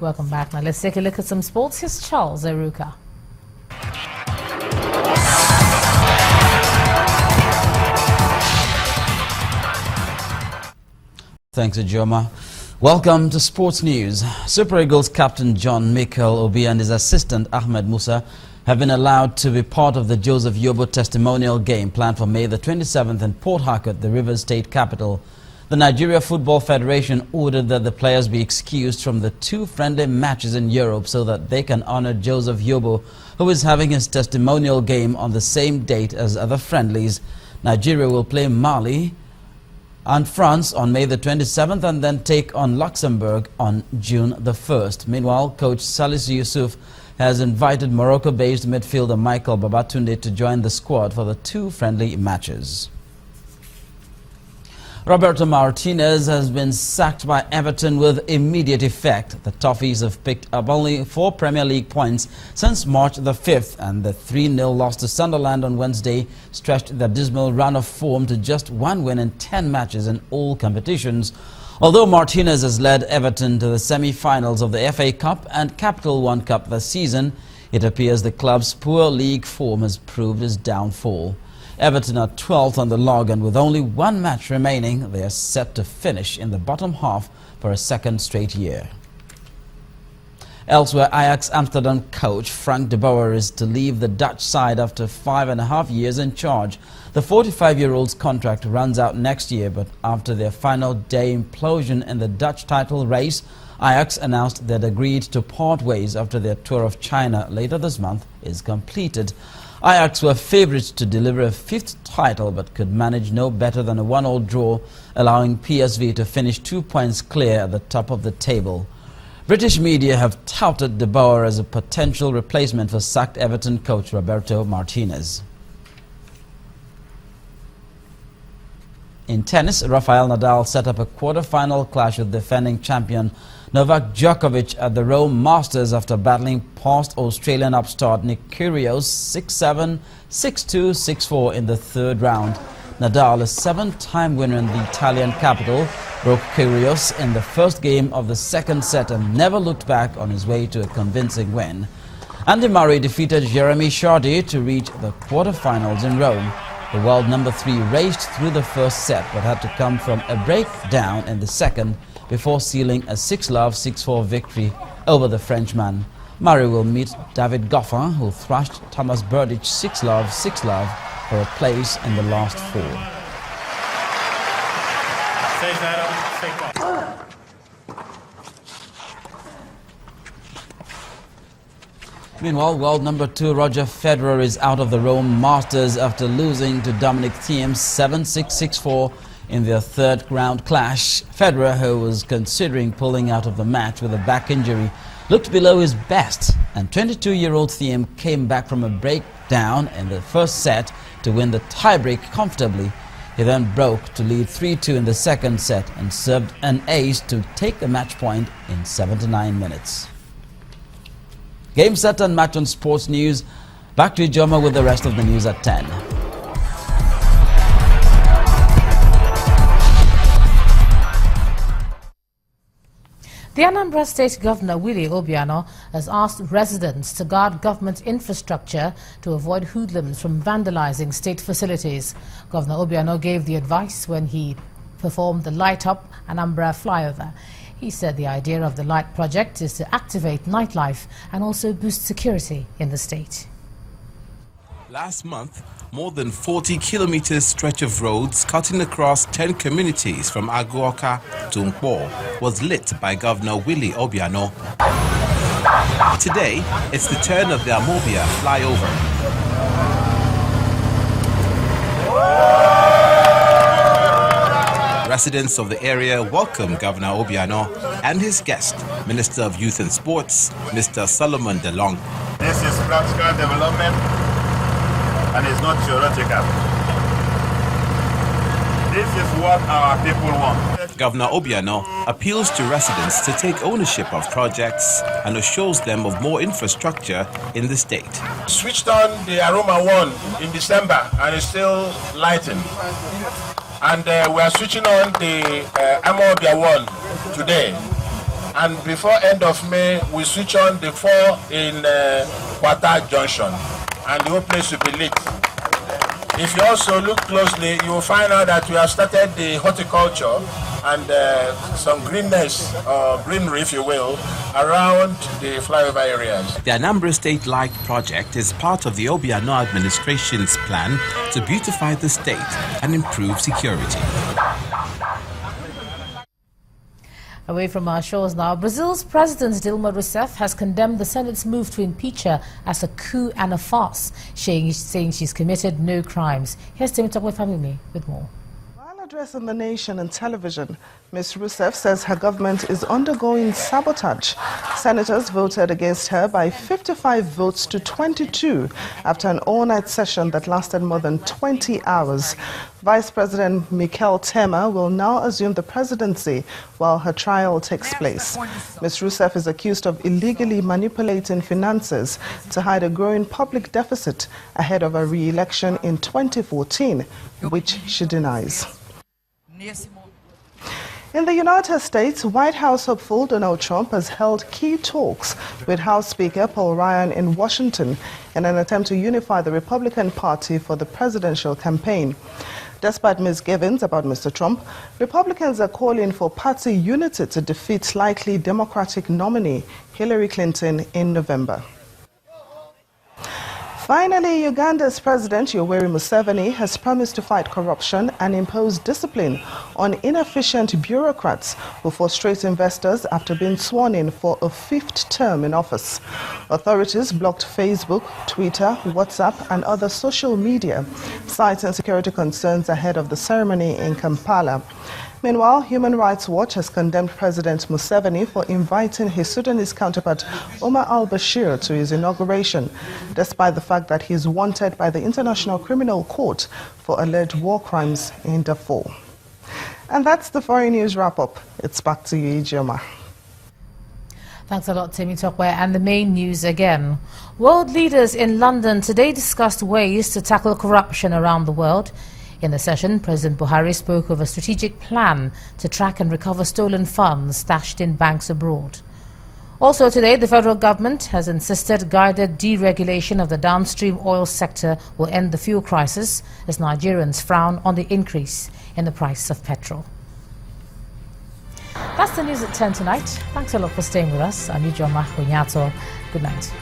Welcome back. Now let's take a look at some sports. Here's Charles Eruka. Thanks, Ijoma. Welcome to Sports News. Super Eagles captain John Mikel Obi and his assistant Ahmed Musa have been allowed to be part of the Joseph Yobo testimonial game planned for May the 27th in Port Harcourt, the Rivers State capital. The Nigeria Football Federation ordered that the players be excused from the 2 friendly matches in Europe so that they can honor Joseph Yobo, who is having his testimonial game on the same date as other friendlies. Nigeria will play Mali and France on May the 27th and then take on Luxembourg on June the 1st. Meanwhile, coach Salisu Yusuf has invited Morocco-based midfielder Michael Babatunde to join the squad for the 2 friendly matches. Roberto Martinez has been sacked by Everton with immediate effect. The Toffees have picked up only 4 Premier League points since March the 5th, and the 3-0 loss to Sunderland on Wednesday stretched their dismal run of form to just 1 win in 10 matches in all competitions. Although Martinez has led Everton to the semi-finals of the FA Cup and Capital One Cup this season, it appears the club's poor league form has proved his downfall. Everton are 12th on the log, and with only 1 match remaining, they are set to finish in the bottom half for a 2nd straight year. Elsewhere, Ajax Amsterdam coach Frank de Boer is to leave the Dutch side after 5.5 years in charge. The 45-year-old's contract runs out next year, but after their final day implosion in the Dutch title race, Ajax announced they'd agreed to part ways after their tour of China later this month is completed. Ajax were favourites to deliver a 5th title but could manage no better than a 1-all draw, allowing PSV to finish 2 points clear at the top of the table. British media have touted De Boer as a potential replacement for sacked Everton coach Roberto Martinez. In tennis, Rafael Nadal set up a quarter-final clash with defending champion Novak Djokovic at the Rome Masters after battling past Australian upstart Nick Kyrgios 6-7, 6-2, 6-4 in the 3rd round. Nadal, a 7-time winner in the Italian capital, broke Kyrgios in the first game of the 2nd set and never looked back on his way to a convincing win. Andy Murray defeated Jeremy Chardy to reach the quarter-finals in Rome. The world number 3 raced through the first set but had to come from a breakdown in the second before sealing a 6-love, 6-4 victory over the Frenchman. Murray will meet David Goffin, who thrashed Thomas Berdych 6-love, 6-love for a place in the last 4. Meanwhile, world number 2 Roger Federer is out of the Rome Masters after losing to Dominic Thiem 7-6, 6-4 in their 3rd round clash. Federer, who was considering pulling out of the match with a back injury, looked below his best, and 22-year-old Thiem came back from a breakdown in the first set to win the tiebreak comfortably. He then broke to lead 3-2 in the 2nd set and served an ace to take the match point in 79 minutes. Game, set and match on Sports News. Back to Ijoma with the rest of the news at 10. The Anambra State Governor Willie Obiano has asked residents to guard government infrastructure to avoid hoodlums from vandalizing state facilities. Governor Obiano gave the advice when he performed the Light Up Anambra flyover. He said the idea of the Light project is to activate nightlife and also boost security in the state. Last month, more than 40 kilometers stretch of roads cutting across 10 communities from Aguoka to Nkwo was lit by Governor Willie Obiano. Today, it's the turn of the Amobia flyover. Residents of the area welcome Governor Obiano and his guest, Minister of Youth and Sports, Mr. Solomon DeLong. This is practical development and it's not theoretical. This is what our people want. Governor Obiano appeals to residents to take ownership of projects and assures them of more infrastructure in the state. Switched on the Aroma 1 in December and it's still lighting. And we are switching on the Amobia 1 today. and before end of May, we switch on the 4 in Kwata Junction, and the whole place will be lit. If you also look closely, you will find out that we have started the horticulture and some greenness, or greenery, if you will, around the flyover areas. The Anambra State Light Project is part of the Obiano administration's plan to beautify the state and improve security. Away from our shores now, Brazil's President Dilma Rousseff has condemned the Senate's move to impeach her as a coup and a farce, saying she's committed no crimes. Here's Pt.4 family with more. While addressing the nation on television, Ms. Rousseff says her government is undergoing sabotage. Senators voted against her by 55 votes to 22 after an all-night session that lasted more than 20 hours. Vice President Michel Temer will now assume the presidency while her trial takes place. Ms. Rousseff is accused of illegally manipulating finances to hide a growing public deficit ahead of her re-election in 2014, which she denies. In the United States, White House hopeful Donald Trump has held key talks with House Speaker Paul Ryan in Washington in an attempt to unify the Republican Party for the presidential campaign. Despite misgivings about Mr. Trump, Republicans are calling for party unity to defeat likely Democratic nominee Hillary Clinton in November. Finally, Uganda's President Yoweri Museveni has promised to fight corruption and impose discipline on inefficient bureaucrats who frustrate investors after being sworn in for a 5th term in office. Authorities blocked Facebook, Twitter, WhatsApp and other social media, citing security concerns ahead of the ceremony in Kampala. Meanwhile, Human Rights Watch has condemned President Museveni for inviting his Sudanese counterpart Omar al-Bashir to his inauguration, despite the fact that he is wanted by the International Criminal Court for alleged war crimes in Darfur. And that's the foreign news wrap-up. It's back to you, Ijoma. Thanks a lot, Pt.4. And the main news again. World leaders in London today discussed ways to tackle corruption around the world. In the session, President Buhari spoke of a strategic plan to track and recover stolen funds stashed in banks abroad. Also today, the federal government has insisted guided deregulation of the downstream oil sector will end the fuel crisis as Nigerians frown on the increase in the price of petrol. That's the news at 10 tonight. Thanks a lot for staying with us. I'm Ijoma Hunyato. Good night.